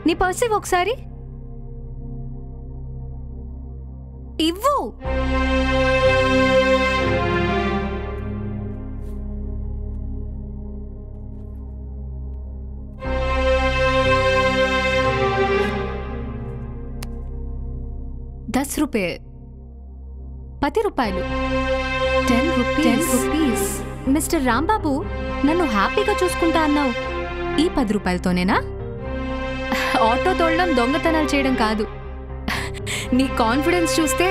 నీ పర్స్ ఇవ్వు ఒకసారి. ఇవ్వు. ₹10 ₹10 ₹10. మిస్టర్ రాంబాబు, నన్ను హ్యాపీగా చూసుకుంటా అన్నావు. ఈ ₹10తోనేనా? ఆటో తోడడం దొంగతనాలు చేయడం కాదు. నీ కాన్ఫిడెన్స్ చూస్తే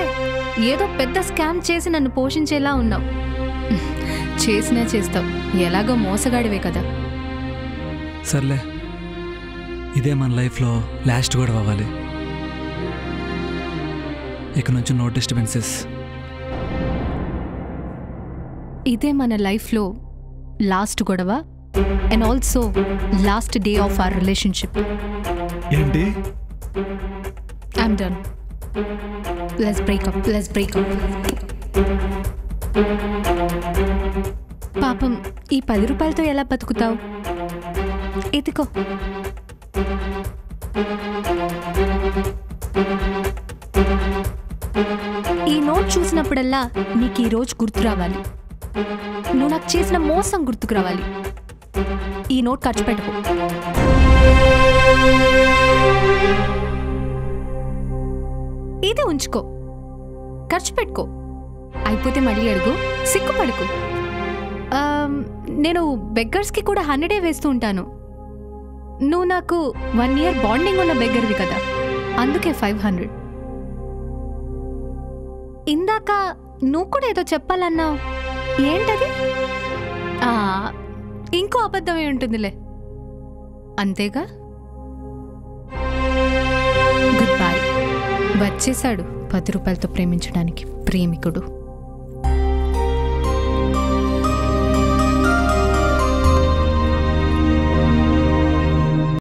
ఏదో పెద్ద స్కామ్ చేసి నన్ను పోషించేలా ఉన్నావు. చేసినా చేస్తావు, ఎలాగో మోసగాడివే కదా. సర్లే, ఇదే మన లైఫ్లో లాస్ట్ కూడా అవ్వాలి. ఇక నుంచి నో డిస్టర్బెన్సెస్. ఇదే మన లైఫ్లో లాస్ట్ గొడవ and also last day of our relationship. ఏంటి? I'm done. Let's breakup. పాపం, ఈ ₹10తో ఎలా బతుకుతావు? ఎత్తుకో. ఈ నోట్ చూసినప్పుడల్లా నీకు ఈ రోజు గుర్తు రావాలి. నువ్వు నాకు చేసిన మోసం గుర్తుకు రావాలి. ఈ నోట్ ఖర్చు పెట్టుకో. ఇది ఉంచుకో, ఖర్చు పెట్టుకో. అయిపోతే మళ్ళీ అడుగు, సిగ్గుపడుకో. నేను బెగ్గర్స్కి కూడా 100 వేస్తూ ఉంటాను. నువ్వు నాకు 1 year బాండింగ్ ఉన్న బెగ్గర్వి కదా, అందుకే 500. ఇందాక నువ్వు కూడా ఏదో చెప్పాలన్నావు, ఏంటది? ఇంకో అబద్ధమే ఉంటుందిలే, అంతేగా? Good bye. వచ్చేశాడు ₹10తో ప్రేమించడానికి ప్రేమికుడు.